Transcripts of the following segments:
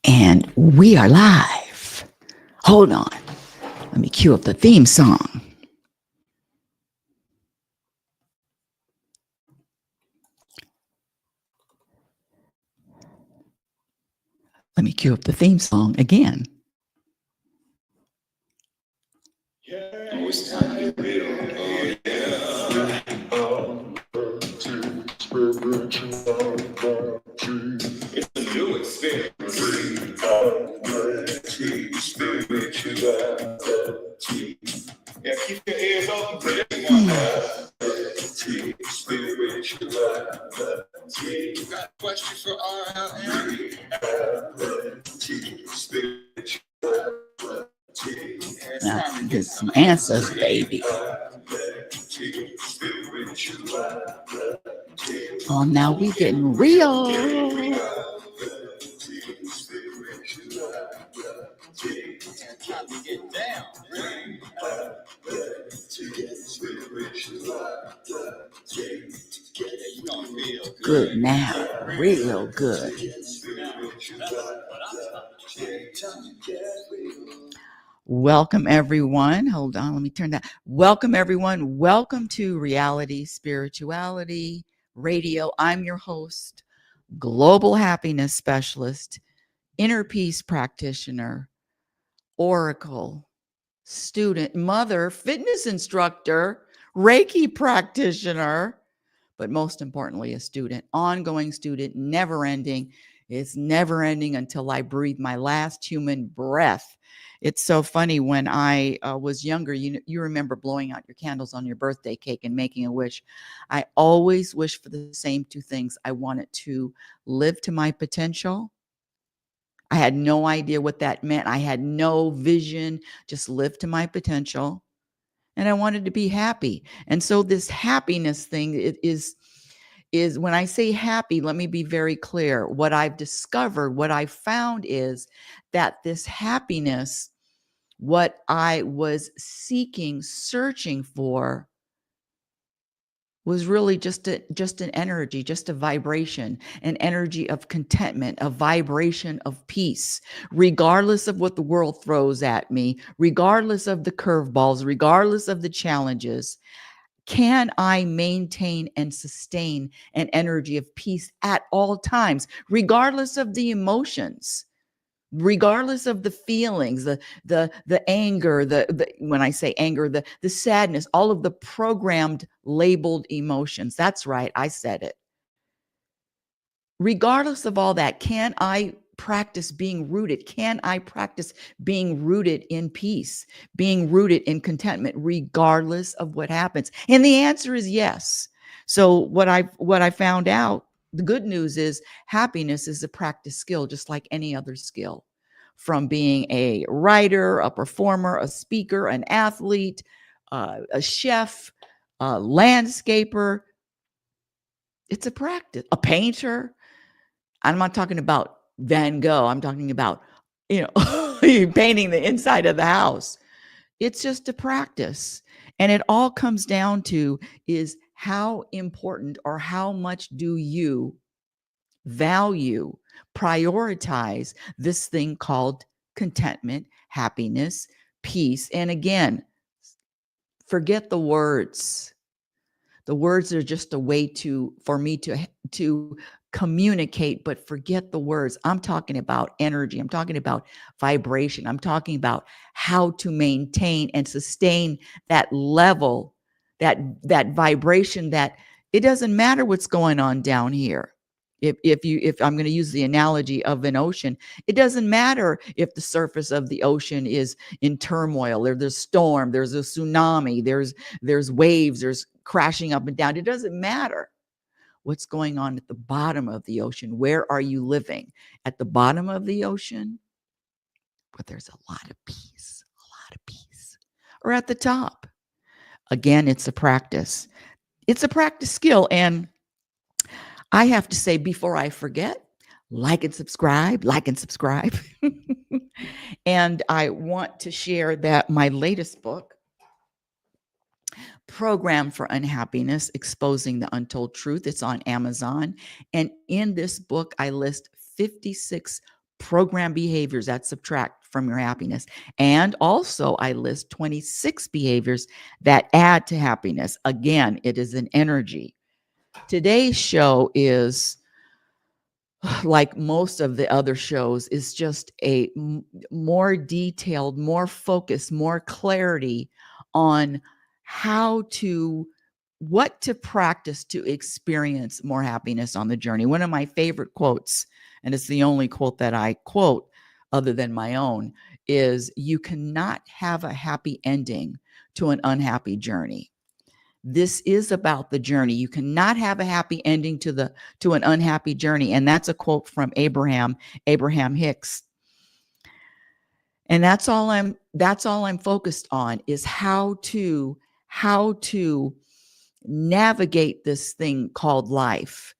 And we are live. Hold on. Let me cue up the theme song. Let me cue up the theme song again. It's time to get real. Oh, yeah. It's a new experience. Spirituality. Yeah, keep your ears open for this one. Spirituality. You got a question for RLM? Now, get some answers, baby. Oh, now we getting real. Good now, real good. Welcome, everyone. Hold on, let me turn that. Welcome, everyone. Welcome to Reality Spirituality Radio. I'm your host, global happiness specialist, inner peace practitioner, oracle, student, mother, fitness instructor, Reiki practitioner, but most importantly, a student, ongoing student, never ending. It's never ending until I breathe my last human breath. It's so funny. When I was younger, you remember blowing out your candles on your birthday cake and making a wish. I always wish for the same two things. I wanted to live to my potential. I had no idea what that meant. I had no vision, just live to my potential. And I wanted to be happy. And so this happiness thing, it is when I say happy, let me be very clear. What I've discovered, what I found is that this happiness, what I was seeking, searching for, was really just an energy, just a vibration, an energy of contentment, a vibration of peace, regardless of what the world throws at me, regardless of the curveballs, regardless of the challenges. Can I maintain and sustain an energy of peace at all times, regardless of the emotions? Regardless of the feelings, the anger, the when I say anger, the sadness, all of the programmed labeled emotions. That's right, I said it. Regardless of all that, can I practice being rooted? Can I practice being rooted in peace, being rooted in contentment, regardless of what happens? And the answer is yes. So what I found out, the good news is happiness is a practice skill, just like any other skill. From being a writer, a performer, a speaker, an athlete, a chef, a landscaper, it's a practice. A painter. I'm not talking about Van Gogh. I'm talking about, painting the inside of the house. It's just a practice. And it all comes down to is how important or how much do you value, prioritize this thing called contentment, happiness, peace. And again, forget the words. The words are just a way for me to communicate, but forget the words. I'm talking about energy. I'm talking about vibration. I'm talking about how to maintain and sustain that level, that vibration, that it doesn't matter what's going on down here. If I'm going to use the analogy of an ocean, it doesn't matter if the surface of the ocean is in turmoil, there's a storm, there's a tsunami, there's waves, there's crashing up and down. It doesn't matter what's going on at the bottom of the ocean. Where are you living? At the bottom of the ocean, where there's a lot of peace, or at the top? Again, it's a practice. It's a practice skill. And I have to say, before I forget, like and subscribe. And I want to share that my latest book, Program for Unhappiness, Exposing the Untold Truth, it's on Amazon. And in this book, I list 56 program behaviors that subtract from your happiness. And also, I list 26 behaviors that add to happiness. Again, it is an energy. Today's show is, like most of the other shows, is just a more detailed, more focused, more clarity on what to practice to experience more happiness on the journey. One of my favorite quotes, and it's the only quote that I quote other than my own, is, "You cannot have a happy ending to an unhappy journey." This is about the journey. You cannot have a happy ending to an unhappy journey. And that's a quote from Abraham Hicks. And that's all I'm focused on, is how to navigate this thing called life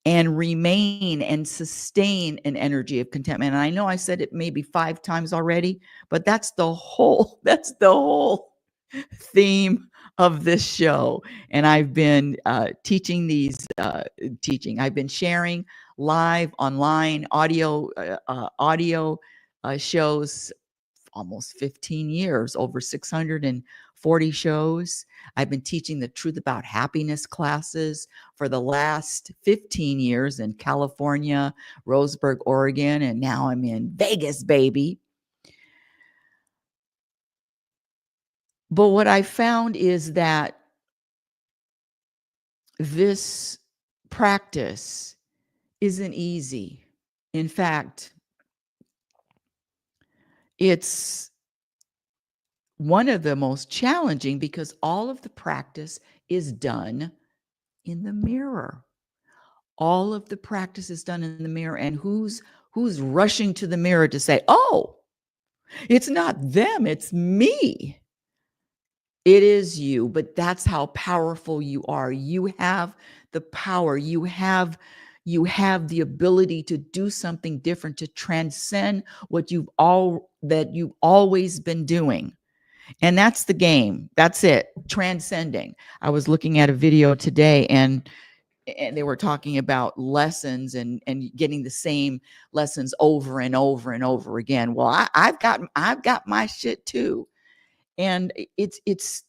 and remain and sustain an energy of contentment. And I know I said it maybe 5 times already, but that's the whole theme of this show. And I've been I've been sharing live online audio shows almost 15 years, over 640 shows. I've been teaching the Truth About Happiness classes for the last 15 years in California, Roseburg, Oregon, and now I'm in Vegas, baby. But what I found is that this practice isn't easy. In fact, it's one of the most challenging, because all of the practice is done in the mirror. All of the practice is done in the mirror. And who's rushing to the mirror to say, "Oh, it's not them, it's me"? It is you, but that's how powerful you are. You have the power. You have the ability to do something different, to transcend what you've always been doing. And that's the game. That's it. Transcending. I was looking at a video today, and they were talking about lessons and getting the same lessons over and over and over again. Well, I've got my shit too. And it's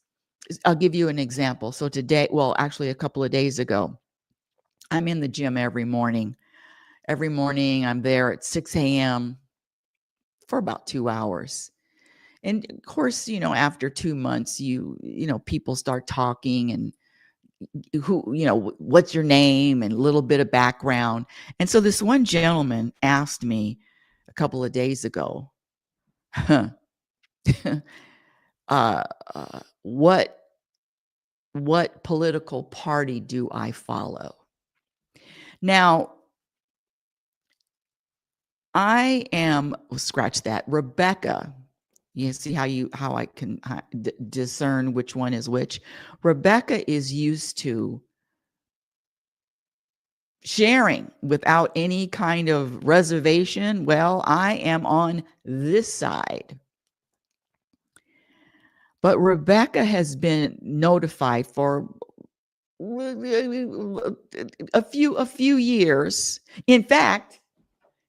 I'll give you an example. So today, well, actually a couple of days ago, I'm in the gym every morning. Every morning I'm there at 6 a.m. for about 2 hours. And of course, after 2 months, people start talking, and what's your name, and a little bit of background. And so this one gentleman asked me a couple of days ago, uh, what political party do I follow? Now, I am, scratch that, Rebecca. You see how I can discern which one is which. Rebecca is used to sharing without any kind of reservation. Well, I am on this side. But Rebecca has been notified for a few years. In fact,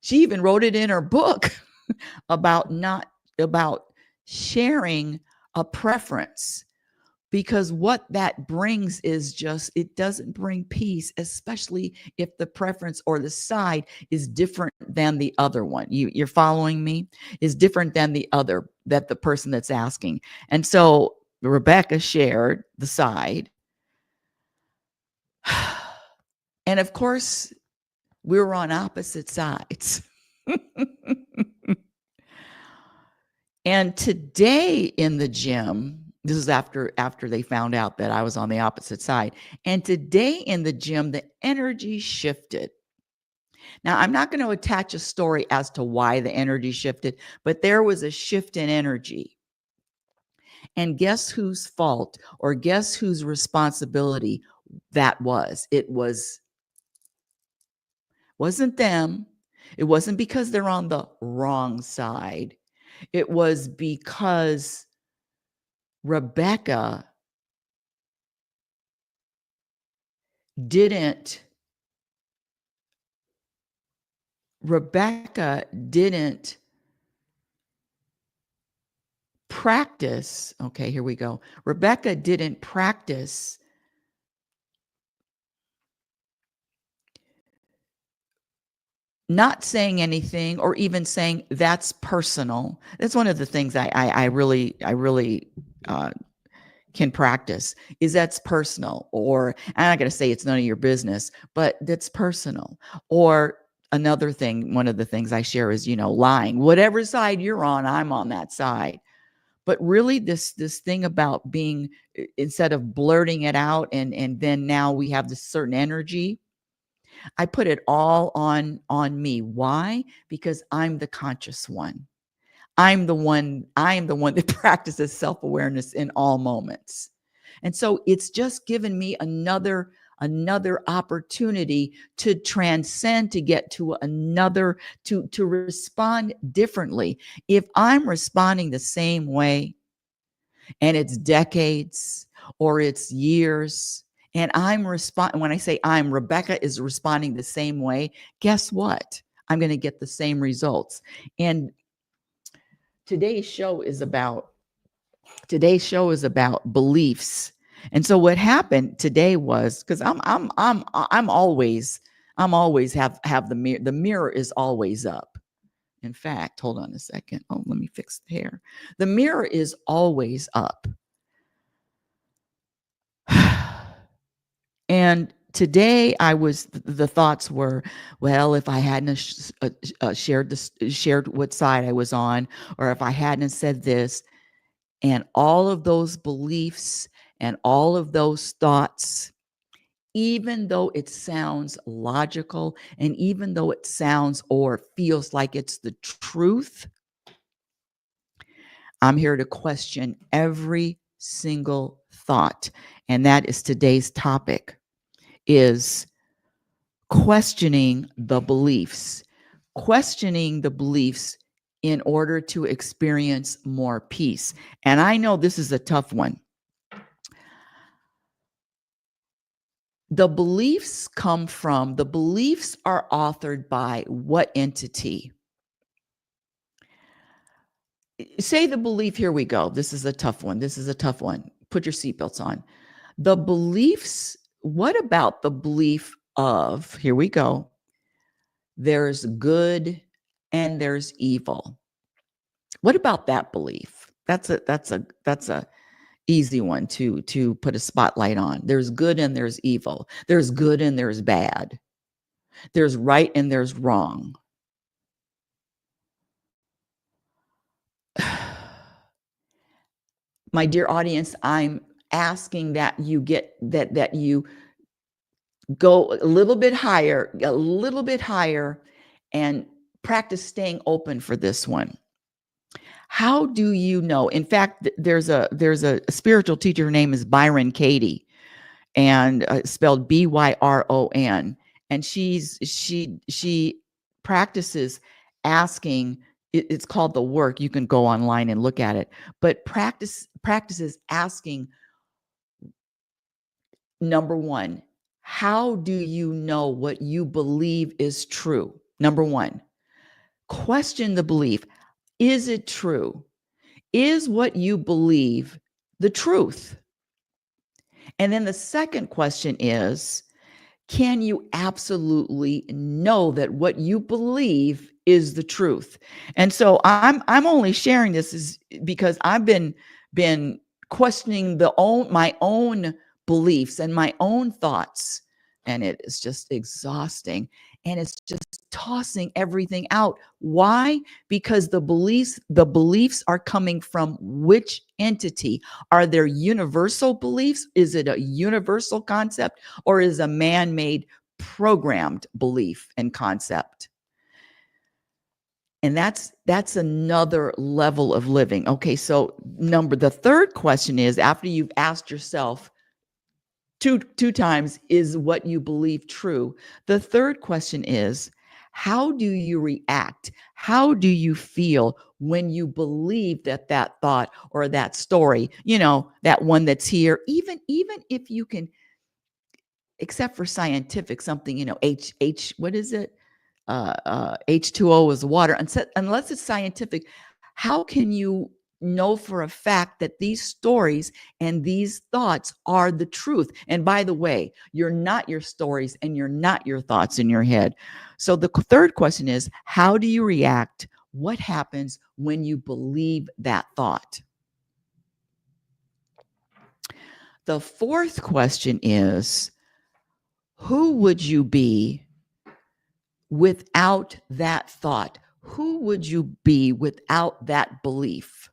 she even wrote it in her book about sharing a preference, because what that brings is it doesn't bring peace, especially if the preference or the side is different than the other one. You're following me? Is different than that the person that's asking. And so Rebecca shared the side. And of course, we were on opposite sides. And today in the gym, this is after they found out that I was on the opposite side. And today in the gym, the energy shifted. Now, I'm not going to attach a story as to why the energy shifted, but there was a shift in energy. And guess whose fault, or guess whose responsibility that was? It wasn't them. It wasn't because they're on the wrong side. It was because Rebecca didn't Rebecca didn't practice. Okay, here we go. Rebecca didn't practice not saying anything or even saying that's personal. That's one of the things I really can practice is that's personal, or I'm not going to say it's none of your business, but that's personal. Or another thing, one of the things I share is, lying. Whatever side you're on, I'm on that side. But really this thing about being, instead of blurting it out and then now we have this certain energy, I put it all on me. Why? Because I'm the conscious one. I am the one that practices self-awareness in all moments. And so it's just given me another opportunity to transcend, to get to another, to respond differently. If I'm responding the same way and it's decades or it's years, and when I say Rebecca is responding the same way, guess what? I'm going to get the same results. And today's show is about beliefs. And so what happened today was, because I'm always have the mirror is always up. In fact, hold on a second. Oh, let me fix the hair. The mirror is always up. And today the thoughts were, well, if I hadn't shared what side I was on, or if I hadn't said this, and all of those beliefs and all of those thoughts, even though it sounds logical and even though it sounds or feels like it's the truth, I'm here to question every single thought. And that is today's topic, is questioning the beliefs. Questioning the beliefs in order to experience more peace. And I know this is a tough one. The beliefs are authored by what entity? Say the belief, here we go. This is a tough one. Put your seatbelts on. The beliefs, what about the belief of, here we go, there's good and there's evil? What about that belief? That's a easy one to put a spotlight on. There's good and there's evil. There's good and there's bad. There's right and there's wrong. My dear audience, I'm asking that you get that you go a little bit higher, and practice staying open for this one. How do you know? In fact, there's a spiritual teacher. Her name is Byron Katie, and spelled Byron. And she practices asking. It's called the work. You can go online and look at it. But practices asking. Number one, how do you know what you believe is true? Number one, question the belief. Is it true? Is what you believe the truth? And then the second question is, can you absolutely know that what you believe is the truth? And so I'm only sharing this is because I've been questioning my own beliefs and my own thoughts, and it is just exhausting, and it's just tossing everything out. Why? Because the beliefs are coming from which entity? Are there universal beliefs? Is it a universal concept, or is a man-made programmed belief and concept? And that's another level of living. Okay, so the third question is, after you've asked yourself two times, is what you believe true? The third question is, how do you react? How do you feel when you believe that thought or that story, that one that's here, even if you can, except for scientific something, what is it? H2O is water. Unless it's scientific, how can you know for a fact that these stories and these thoughts are the truth? And by the way, you're not your stories and you're not your thoughts in your head. So the third question is, how do you react? What happens when you believe that thought? The fourth question is, who would you be without that thought? Who would you be without that belief?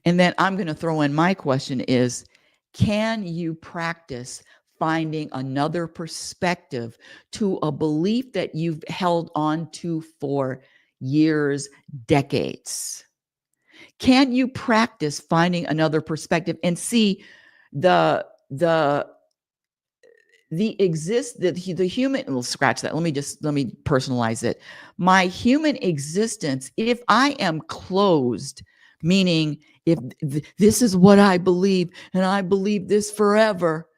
And then I'm going to throw in my question is, can you practice finding another perspective to a belief that you've held on to for years, decades? Can you practice finding another perspective and see the the the human, we'll scratch that. Let me personalize it. My human existence, if I am closed, meaning if this is what I believe and I believe this forever,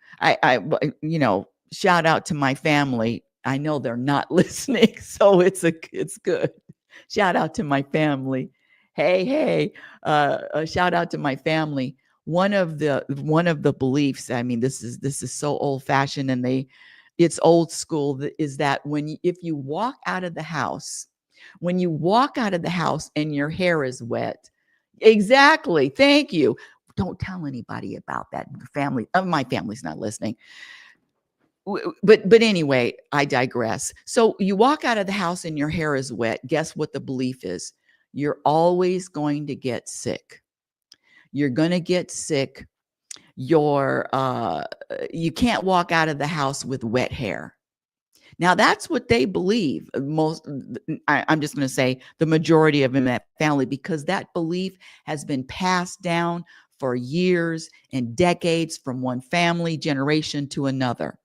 shout out to my family. I know they're not listening, so it's good. Shout out to my family. Hey, shout out to my family. One of the beliefs, I mean, this is so old fashioned, and it's old school, is that if you walk out of the house, when you walk out of the house and your hair is wet, exactly, thank you, don't tell anybody about that. My family's not listening. But anyway, I digress. So you walk out of the house and your hair is wet. Guess what the belief is? You're always going to get sick. You're going to get sick. You can't walk out of the house with wet hair. Now that's what they believe. I'm just going to say the majority of them in that family, because that belief has been passed down for years and decades from one family generation to another.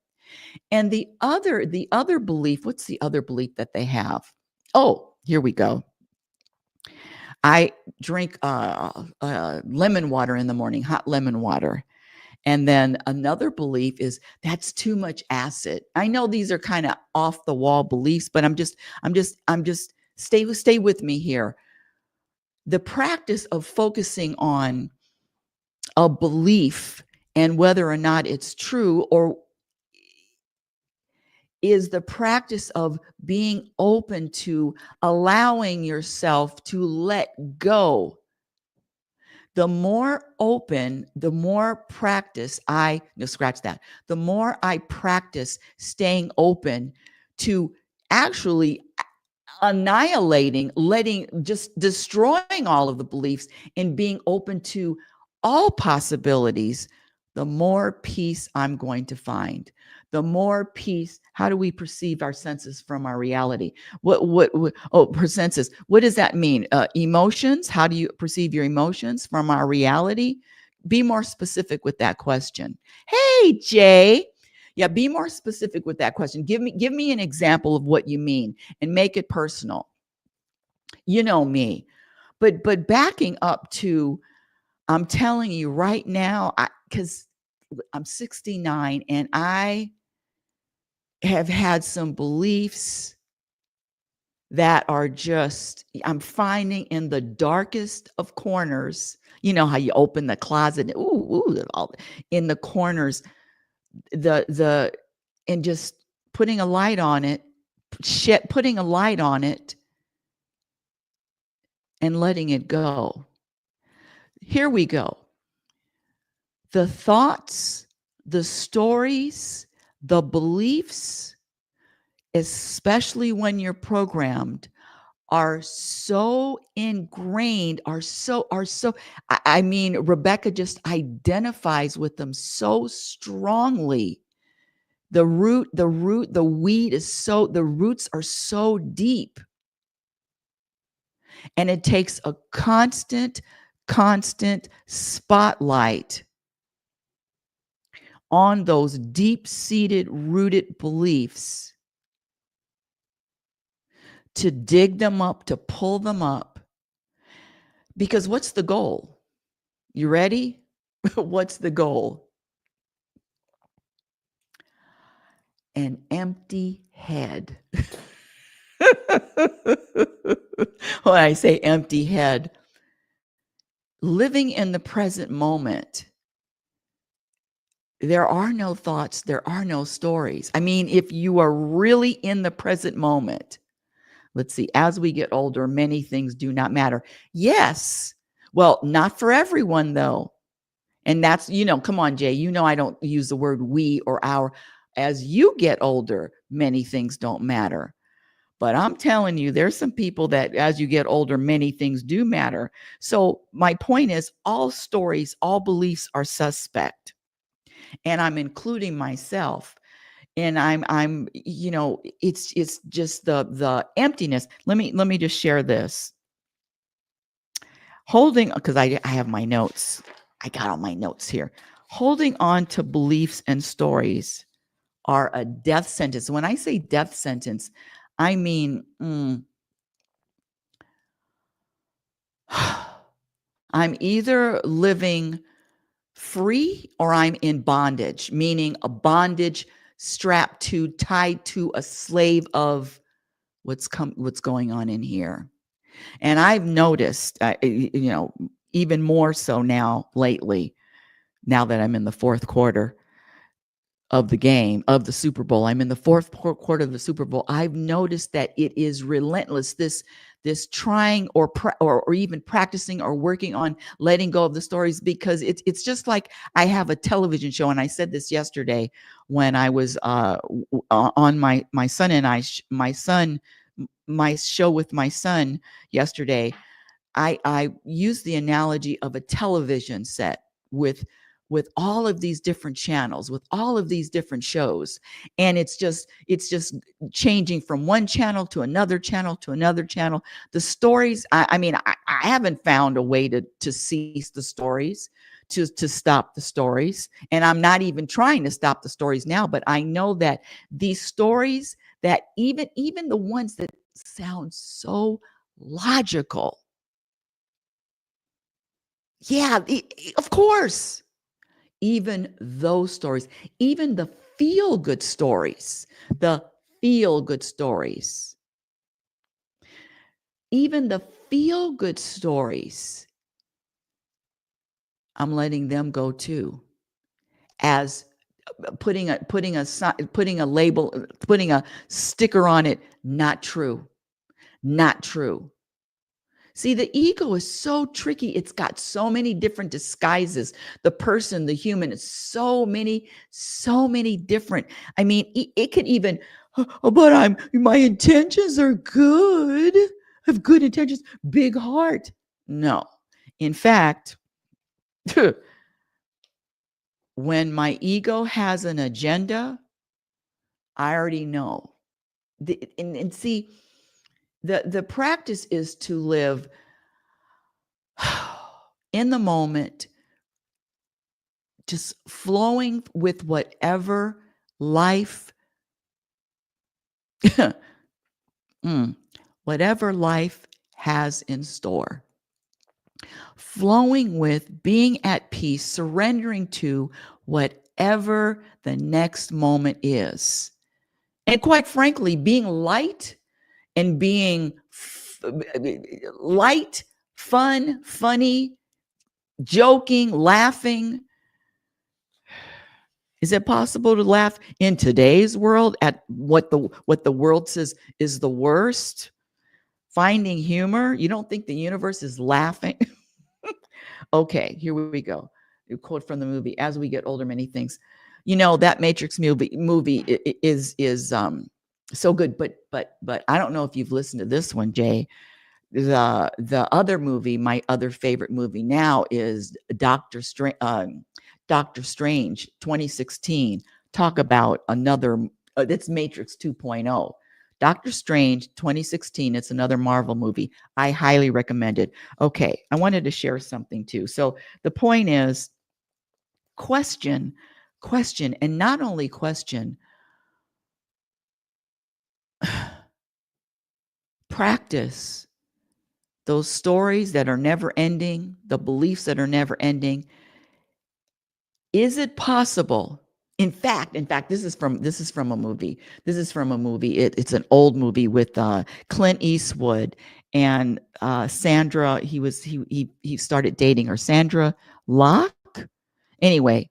And the other belief, what's the other belief that they have? Oh, here we go. I drink lemon water in the morning, hot lemon water. And then another belief is that's too much acid. I know these are kind of off the wall beliefs, but I'm just stay with me here. The practice of focusing on a belief and whether or not it's true, or is the practice of being open to allowing yourself to let go. The more open, the more practice scratch that. The more I practice staying open to actually annihilating, just destroying all of the beliefs and being open to all possibilities, the more peace I'm going to find. The more peace. How do we perceive our senses from our reality? Per senses. What does that mean? Emotions. How do you perceive your emotions from our reality? Be more specific with that question. Hey, Jay. Yeah, be more specific with that question. Give me an example of what you mean and make it personal. You know me. But backing up to, I'm telling you right now, because I'm 69 and I have had some beliefs that are just, I'm finding in the darkest of corners. You know how you open the closet, all in the corners, the and just putting a light on it, putting a light on it and letting it go. Here we go. The thoughts, the stories, the beliefs, especially when you're programmed, are so ingrained, I mean, Rebecca just identifies with them so strongly. The weed is the roots are so deep. And it takes a constant spotlight on those deep-seated, rooted beliefs to dig them up, to pull them up. Because what's the goal? You ready? What's the goal? an empty head. When I say empty head, living in the present moment, there are no thoughts, there are no stories. I mean, if you are really in the present moment, let's see, as we get older, many things do not matter. Yes. Well, not for everyone, though. And that's, come on, Jay, I don't use the word we or our. As you get older, many things don't matter. But I'm telling you, there's some people that as you get older, many things do matter. So my point is all stories, all beliefs are suspect. And I'm including myself. And it's just the emptiness. Let me just share this. Holding, because I have my notes. I got all my notes here. Holding on to beliefs and stories are a death sentence. When I say death sentence, I mean, I'm either living free or I'm in bondage, meaning a bondage tied to a slave of what's going on in here. And I've noticed, even more so now lately, now that I'm in the fourth quarter of the game of the Super Bowl. I'm in the fourth quarter of the Super Bowl. I've noticed that it is relentless. This trying or even practicing or working on letting go of the stories, because it's just like I have a television show, and I said this yesterday when I was on my son and I my show with my son yesterday. I use the analogy of a television set with all of these different channels, with all of these different shows. And it's just changing from one channel to another channel to another channel. The stories, I mean, I haven't found a way to cease the stories, to stop the stories. And I'm not even trying to stop the stories now, but I know that these stories, that even the ones that sound so logical, yeah, of course. Even those stories, even the feel good stories, the feel good stories, even the feel good stories, I'm letting them go too. As putting a label, putting a sticker on it, not true, not true. See, the ego is so tricky. It's got so many different disguises. The person, the human, is so many different. I mean, it could even, oh, but my intentions are good. I have good intentions, big heart. No. In fact, when my ego has an agenda, I already know. And see, the practice is to live in the moment, just flowing with whatever life, whatever life has in store. Flowing with, being at peace, surrendering to whatever the next moment is. And quite frankly, being light and being light, fun, funny, joking, laughing. Is it possible to laugh in today's world at what the world says is the worst? Finding humor? You don't think the universe is laughing? Okay, here we go. A quote from the movie: "As we get older, many things." That Matrix movie is so good, but I don't know if you've listened to this one, Jay. The other movie, my other favorite movie now, is Doctor Strange 2016. Talk about another, it's Matrix 2.0. Doctor Strange 2016, it's another Marvel movie. I highly recommend it. Okay, I wanted to share something too. So the point is, question, and not only question, practice those stories that are never ending, the beliefs that are never ending. Is it possible In fact, this is from a movie. This is from a movie. It's an old movie with Clint Eastwood and Sandra. He started dating her, Sandra Locke. Anyway,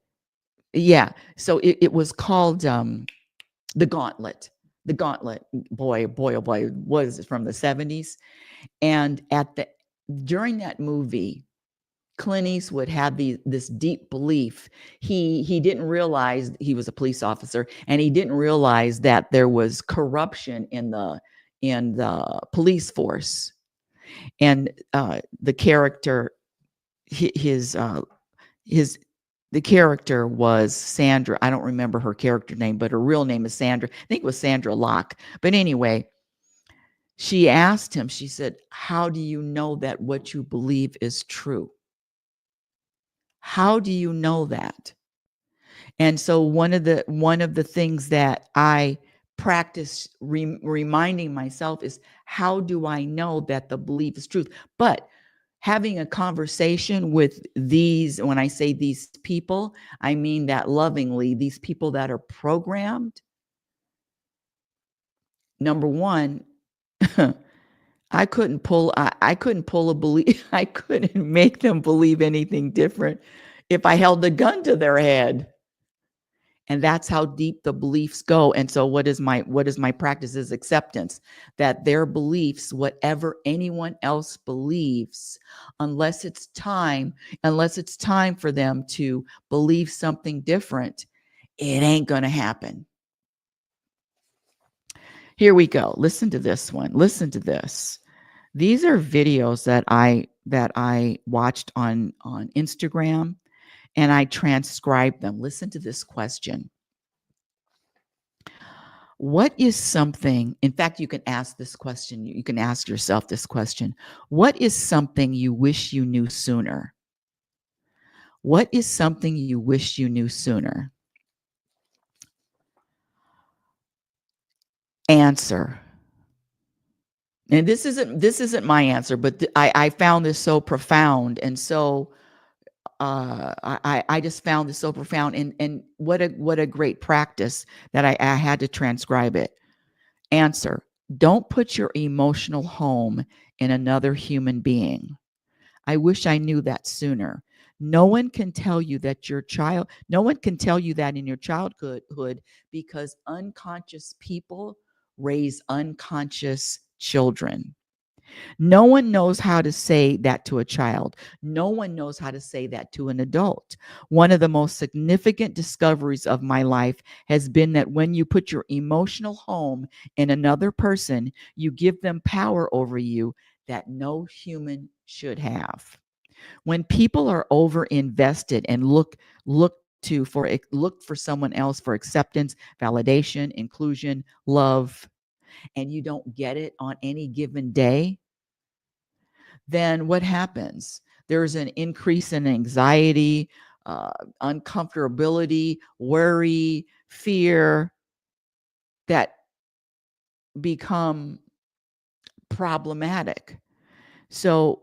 yeah. So it was called The Gauntlet. The Gauntlet. Boy, oh boy, was from the 70s. And during that movie, Clint Eastwood had this deep belief. He didn't realize he was a police officer, and he didn't realize that there was corruption in the police force. And the character, his the character was Sandra. I don't remember her character name, but her real name is Sandra. I think it was Sandra Locke. But anyway, she asked him. She said, "How do you know that what you believe is true? How do you know that?" And so one of the things that I practice reminding myself is, how do I know that the belief is truth? But having a conversation with these, when I say these people, I mean that lovingly, these people that are programmed. Number one, I couldn't pull a belief. I couldn't make them believe anything different if I held the gun to their head. And that's how deep the beliefs go. And so what is my practice is acceptance, that their beliefs, whatever anyone else believes, unless it's time for them to believe something different, it ain't going to happen. Here we go. Listen to this one. Listen to this. These are videos that I watched on Instagram, and I transcribed them. Listen to this question. What is something, in fact, you can ask this question, you can ask yourself this question. What is something you wish you knew sooner? What is something you wish you knew sooner? Answer. And this isn't my answer, but I found this so profound, and so I just found this so profound, and what a great practice that I had to transcribe it. Answer. Don't put your emotional home in another human being. I wish I knew that sooner. No one can tell you that no one can tell you that in your childhood, because unconscious people raise unconscious children. No one knows how to say that to a child. No one knows how to say that to an adult. One of the most significant discoveries of my life has been that when you put your emotional home in another person, you give them power over you that no human should have. When people are over invested and look for someone else for acceptance, validation, inclusion, love, and you don't get it on any given day, then what happens? There's an increase in anxiety, uncomfortability, worry, fear that become problematic. So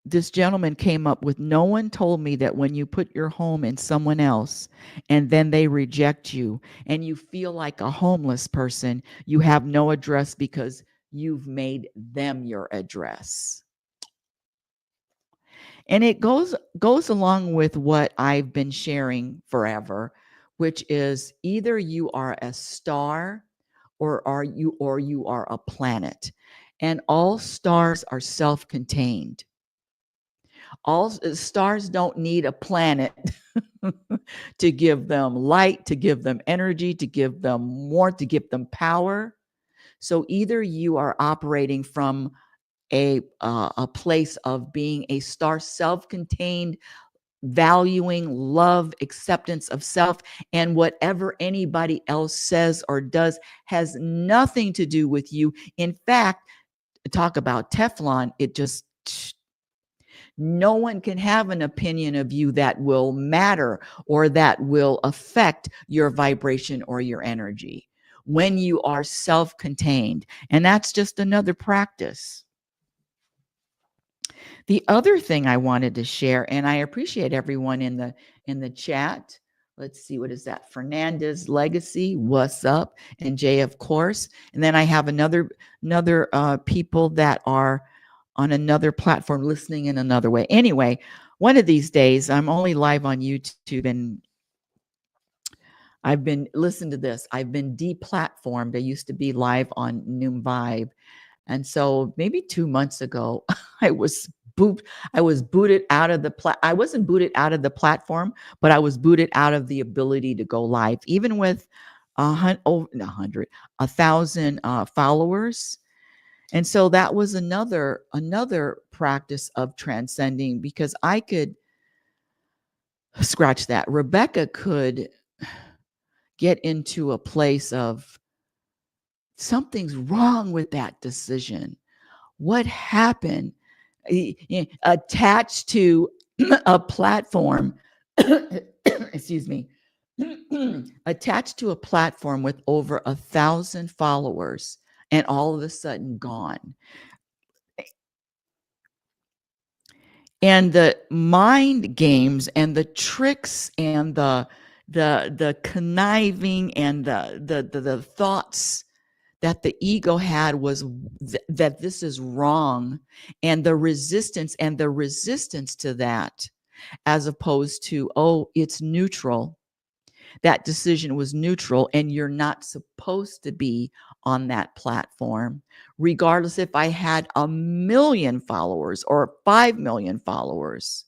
this gentleman came up with, no one told me that when you put your home in someone else and then they reject you and you feel like a homeless person, you have no address because you've made them your address. And it goes along with what I've been sharing forever, which is either you are a star or you are a planet. And all stars are self-contained. All stars don't need a planet to give them light, to give them energy, to give them warmth, to give them power. So either you are operating from a place of being a star, self-contained, valuing love, acceptance of self, and whatever anybody else says or does has nothing to do with you. In fact, talk about Teflon, it just, no one can have an opinion of you that will matter or that will affect your vibration or your energy when you are self-contained. And that's just another practice. The other thing I wanted to share, and I appreciate everyone in the chat let's see, what is that? Fernandez Legacy, what's up? And Jay, of course. And then I have another people that are on another platform listening in another way. Anyway, one of these days, I'm only live on YouTube, and listen to this, I've been deplatformed. I used to be live on Noom Vibe. And so maybe 2 months ago, I was booted out of I wasn't booted out of the platform, but I was booted out of the ability to go live, even with 1,000 followers. And so that was another practice of transcending, because I could scratch that. Rebecca could get into a place of something's wrong with that decision. What happened? Attached to a platform, excuse me, attached to a platform with over 1,000 followers, and all of a sudden gone. And the mind games and the tricks and the conniving and the thoughts that the ego had was that this is wrong, and the resistance to that, as opposed to, oh, it's neutral. That decision was neutral, and you're not supposed to be on that platform, regardless if I had 1 million followers or 5 million followers.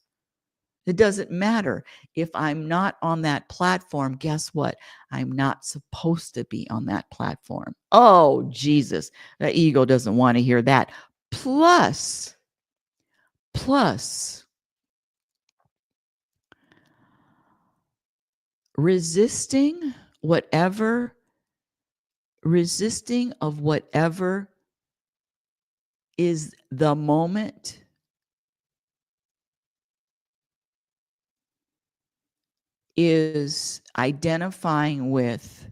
It doesn't matter. If I'm not on that platform, guess what? I'm not supposed to be on that platform. Oh, Jesus. The ego doesn't want to hear that. Plus, resisting of whatever is the moment is identifying with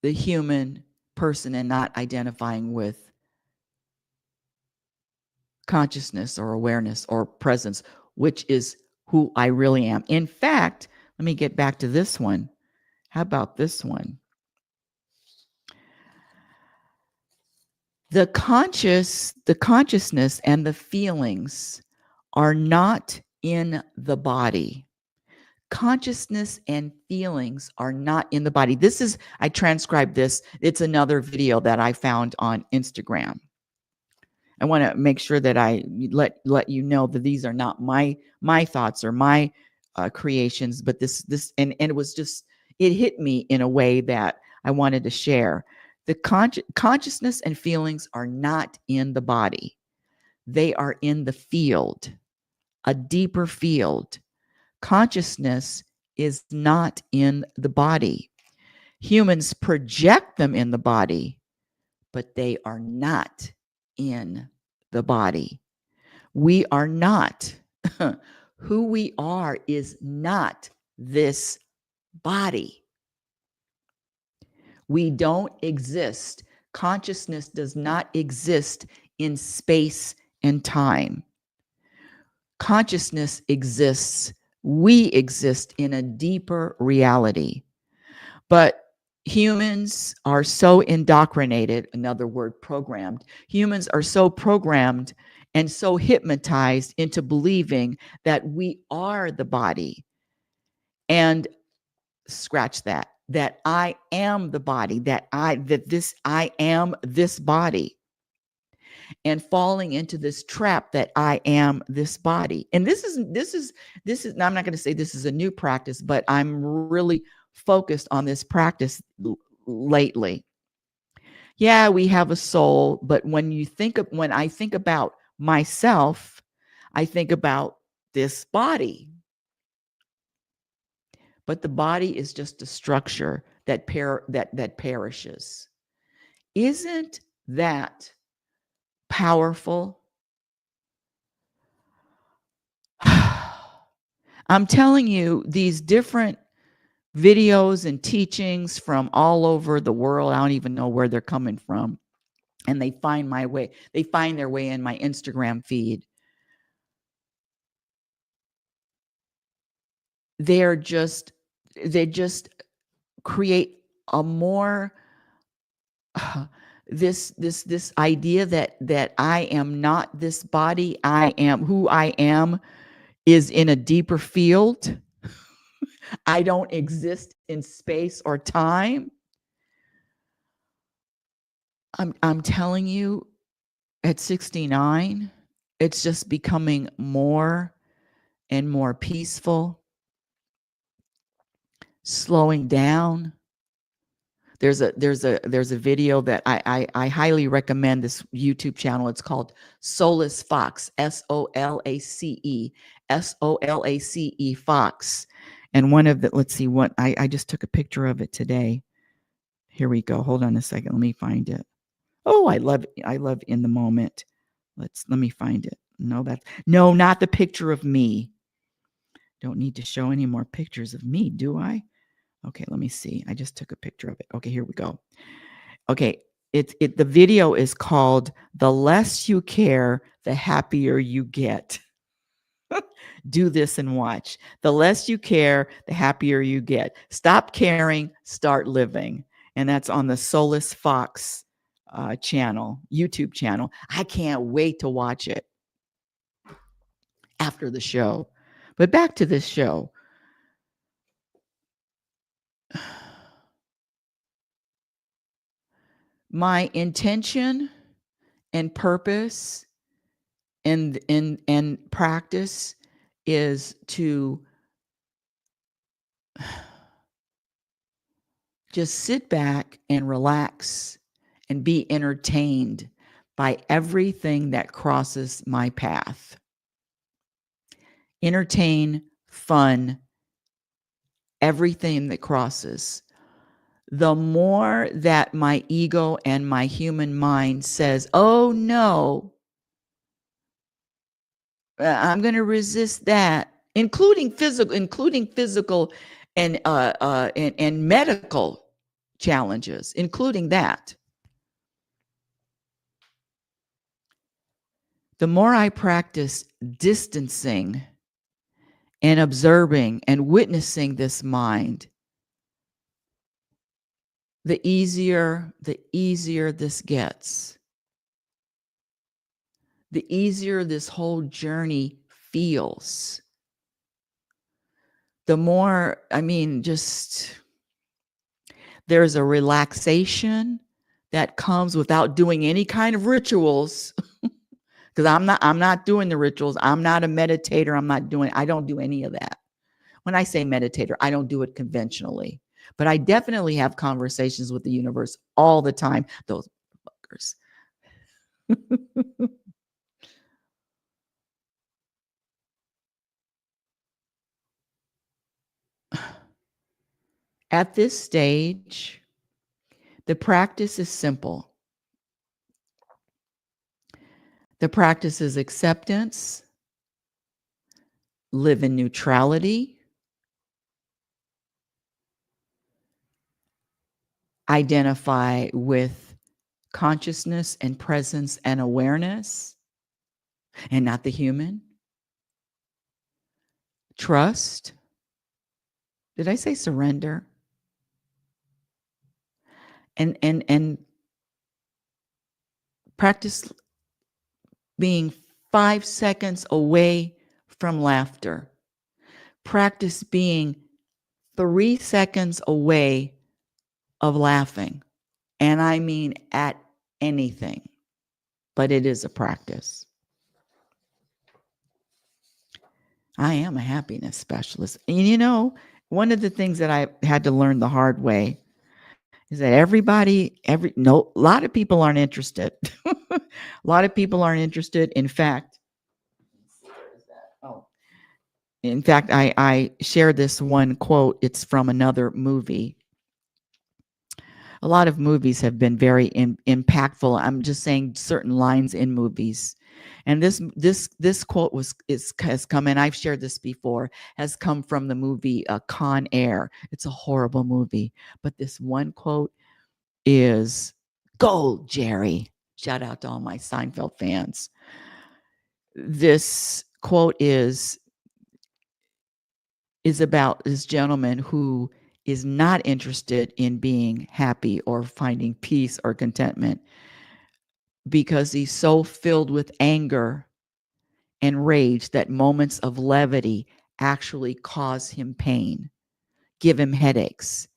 the human person and not identifying with consciousness or awareness or presence, which is who I really am. In fact, let me get back to this one. How about this one? The consciousness and the feelings are not in the body. Consciousness and feelings are not in the body. I transcribed this. It's another video that I found on Instagram. I want to make sure that I let you know that these are not my thoughts or my creations, but this and it was just, it hit me in a way that I wanted to share. The consciousness and feelings are not in the body. They are in the field, a deeper field. Consciousness is not in the body. Humans project them in the body, but they are not in the body. We are not. Who we are is not this body. We don't exist. Consciousness does not exist in space and time. Consciousness exists. We exist in a deeper reality. But humans are so indoctrinated, another word, programmed. Humans are so programmed and so hypnotized into believing that we are the body. And scratch that I am the body, that I am this body, and falling into this trap that I am this body. And this is now, I'm not going to say this is a new practice, but I'm really focused on this practice lately. Yeah, we have a soul, but when I think about myself, I think about this body. But the body is just a structure that perishes. Isn't that powerful? I'm telling you, these different videos and teachings from all over the world, I don't even know where they're coming from, and they find their way in my Instagram feed. they just create a more this idea that I am not this body, I am who I am is in a deeper field. I don't exist in space or time. I'm telling you, at 69, it's just becoming more and more peaceful, slowing down. There's a video that I highly recommend, this YouTube channel. It's called Soulless Fox, SOLACE Fox. And one of the, let's see what I just took a picture of it today. Here we go. Hold on a second. Let me find it. Oh, I love In the Moment. Let me find it. No, not the picture of me. Don't need to show any more pictures of me, do I? Okay, let me see. I just took a picture of it. Okay, here we go. Okay, the video is called "The Less You Care, the Happier You Get." Do this and watch. The less you care, the happier you get. Stop caring, start living. And that's on the Soulless Fox YouTube channel. I can't wait to watch it after the show. But back to this show. My intention and purpose and practice is to just sit back and relax and be entertained by everything that crosses my path. Entertain, fun, everything that crosses. The more that my ego and my human mind says, oh no, I'm going to resist that, including physical and medical challenges, including that. The more I practice distancing and observing and witnessing this mind, the easier this gets. The easier this whole journey feels. The more, just there's a relaxation that comes without doing any kind of rituals. Because I'm not doing the rituals. I'm not a meditator. I don't do any of that. When I say meditator, I don't do it conventionally. But I definitely have conversations with the universe all the time. Those fuckers. At this stage, the practice is simple. The practice is acceptance, live in neutrality, identify with consciousness and presence and awareness, and not the human. Trust. Did I say surrender? And practice being 5 seconds away from laughter. Practice being 3 seconds away of laughing. And I mean at anything, but it is a practice. I am a happiness specialist. And one of the things that I had to learn the hard way is that a lot of people aren't interested. A lot of people aren't interested. In fact, I shared this one quote. It's from another movie. A lot of movies have been very impactful. I'm just saying certain lines in movies. And this quote has come, and I've shared this before, has come from the movie Con Air. It's a horrible movie, but this one quote is gold, Jerry. Shout out to all my Seinfeld fans. This quote is, is about this gentleman who is not interested in being happy or finding peace or contentment because he's so filled with anger and rage that moments of levity actually cause him pain, give him headaches.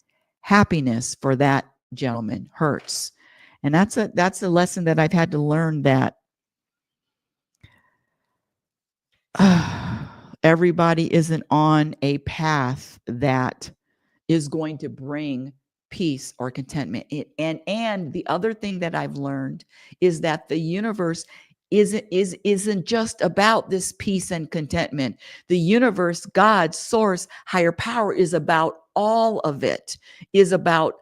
Happiness for that gentleman hurts. And that's a lesson that I've had to learn, that everybody isn't on a path that is going to bring peace or contentment. And the other thing that I've learned is that the universe isn't just about this peace and contentment. The universe, God, source, higher power is about all of it. Is about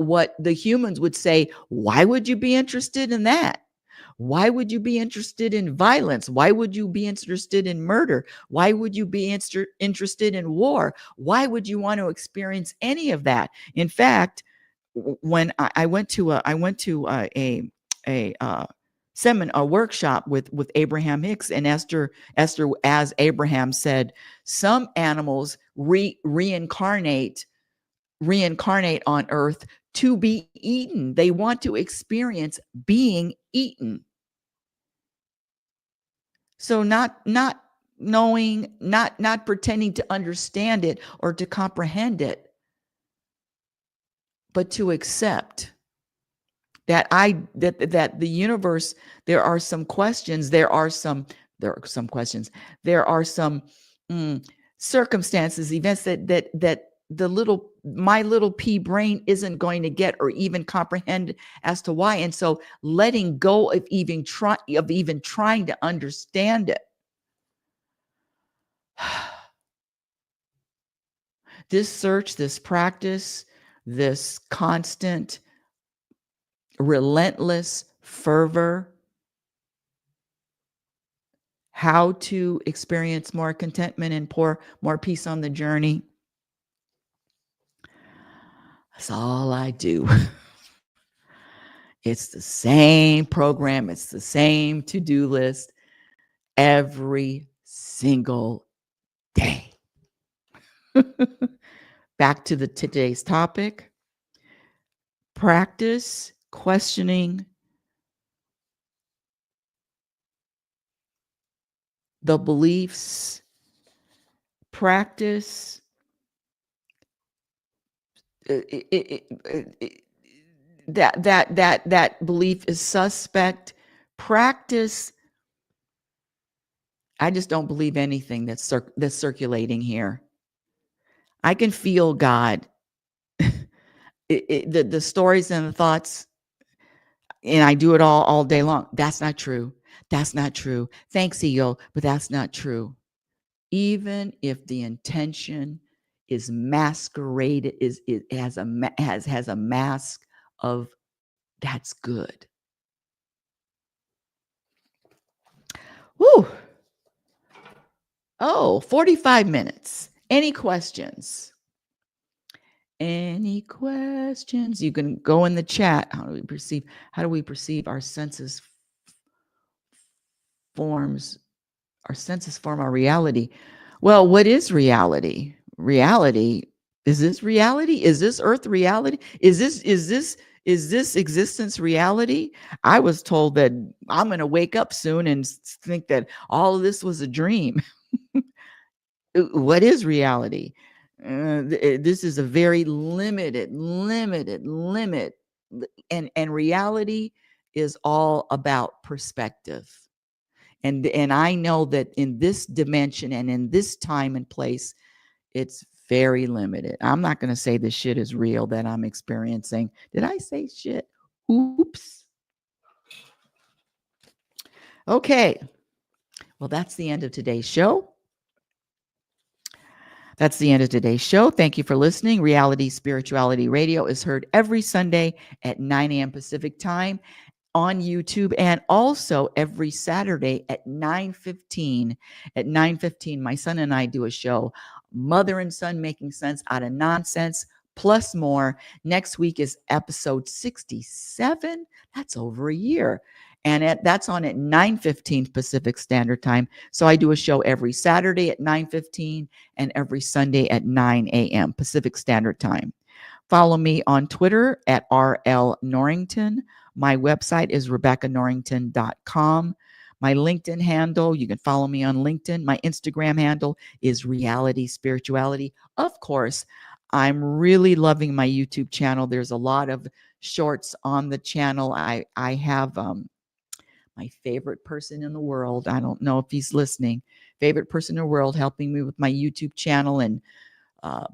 what the humans would say, why would you be interested in that? Why would you be interested in violence? Why would you be interested in murder? Why would you be interested in war? Why would you want to experience any of that? In fact, when I went to a seminar, a workshop with Abraham Hicks and Esther, as Abraham said, some animals reincarnate on earth to be eaten. They want to experience being eaten. So not knowing, not pretending to understand it or to comprehend it, but to accept that the universe, there are some questions, there are some questions, there are some circumstances, events that my little pea brain isn't going to get or even comprehend as to why. And so letting go of even trying to understand it. This search, this practice, this constant, relentless fervor, how to experience more contentment and pour more peace on the journey. That's all I do. It's the same program, it's the same to-do list every single day. Back to today's topic. Practice questioning the beliefs. Practice that belief is suspect. Practice. I just don't believe anything that's circulating here. I can feel God. The stories and the thoughts, and I do it all day long. That's not true. That's not true. Thanks, ego, but that's not true. Even if the intention is masqueraded, has a mask of that's good. Woo. Oh, 45 minutes. Any questions? Any questions? You can go in the chat. How do we perceive our senses forms? Our senses form our reality. Well, what is reality? Reality, is this reality? Is this earth reality? Is this existence reality? I was told that I'm going to wake up soon and think that all of this was a dream. What is reality? This is a very limited, and reality is all about perspective. And I know that in this dimension and in this time and place, it's very limited. I'm not going to say the shit is real that I'm experiencing. Did I say shit? Oops. Okay. Well, that's the end of today's show. That's the end of today's show. Thank you for listening. Reality Spirituality Radio is heard every Sunday at 9 a.m. Pacific time on YouTube, and also every Saturday at 9:15. At 9:15, my son and I do a show, Mother and Son Making Sense Out of Nonsense, plus more. Next week is episode 67. That's over a year. And that's on at 9:15 Pacific Standard Time. So I do a show every Saturday at 9:15 and every Sunday at 9 a.m. Pacific Standard Time. Follow me on Twitter at RL Norrington. My website is RebeccaNorrington.com. My LinkedIn handle, you can follow me on LinkedIn. My Instagram handle is RealitySpirituality. Of course, I'm really loving my YouTube channel. There's a lot of shorts on the channel. I have my favorite person in the world. I don't know if he's listening. Favorite person in the world helping me with my YouTube channel and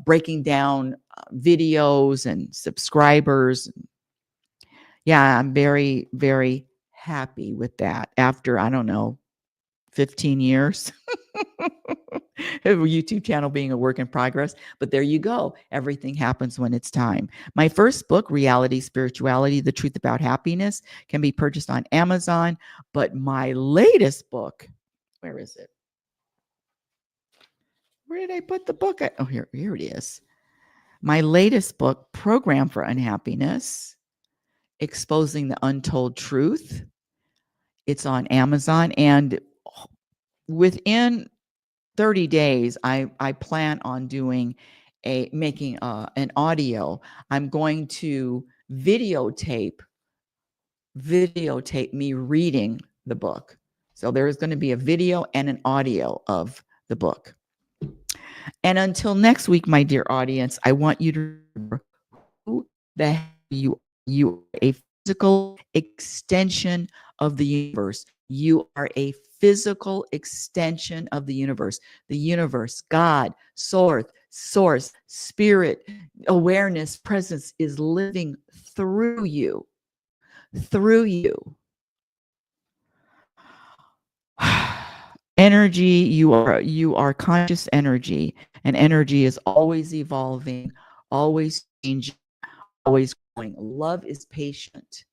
breaking down videos and subscribers. Yeah, I'm very, very happy with that after, I don't know, 15 years of a YouTube channel being a work in progress. But there you go. Everything happens when it's time. My first book, Reality Spirituality, The Truth About Happiness, can be purchased on Amazon. But my latest book, where is it? Where did I put the book? Oh, here it is. My latest book, Program for Unhappiness, Exposing the Untold Truth. It's on Amazon. And within 30 days, I plan on making an audio. I'm going to videotape me reading the book. So there is going to be a video and an audio of the book. And until next week, my dear audience, I want you to remember who the hell you are. You are a physical extension of the universe. You are a physical extension of the universe. The universe, God, source, spirit, awareness, presence is living through you. Through you. Energy, you are conscious energy, and energy is always evolving, always changing, always growing. Love is patient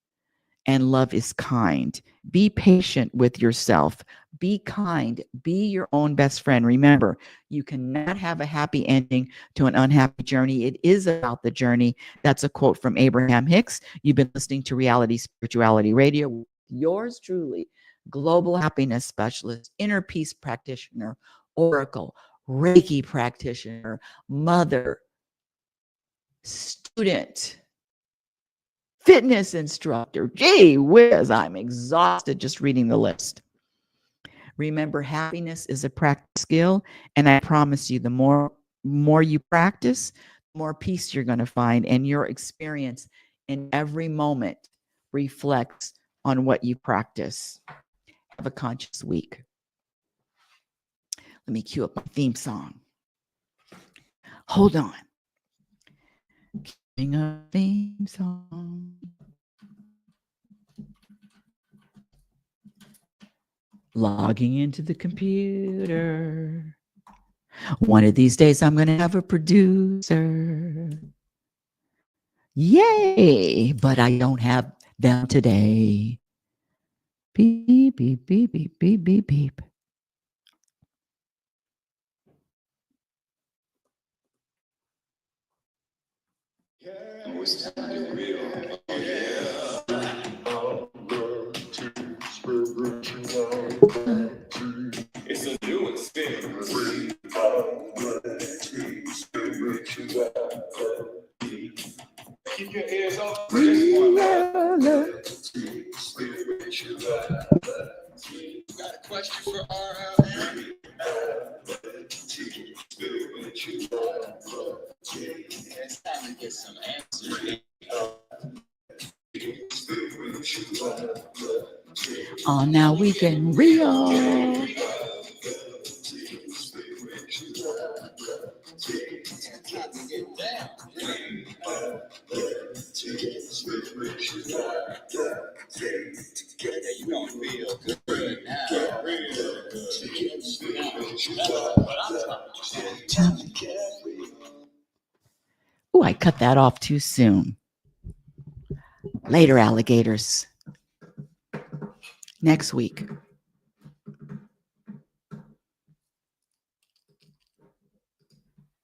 and love is kind. Be patient with yourself. Be kind. Be your own best friend. Remember, you cannot have a happy ending to an unhappy journey. It is about the journey. That's a quote from Abraham Hicks. You've been listening to Reality Spirituality Radio. Yours truly, global happiness specialist, inner peace practitioner, oracle, Reiki practitioner, mother, student, fitness instructor. Gee whiz, I'm exhausted just reading the list. Remember, happiness is a practice skill, and I promise you, the more you practice, the more peace you're going to find, and your experience in every moment reflects on what you practice. Have a conscious week. Let me cue up my theme song. Hold on. Cueing a theme song. Logging into the computer. One of these days, I'm going to have a producer. Yay! But I don't have them today. Beep, beep, beep, beep, beep, beep, beep. Oh, it's time to get real. Oh, yeah. It's a new experience. Keep your ears open for this one. Got a question for RL? It's time to get some answers. Oh, now we getting real. You don't feel good now. Oh, I cut that off too soon. Later, alligators. Next week.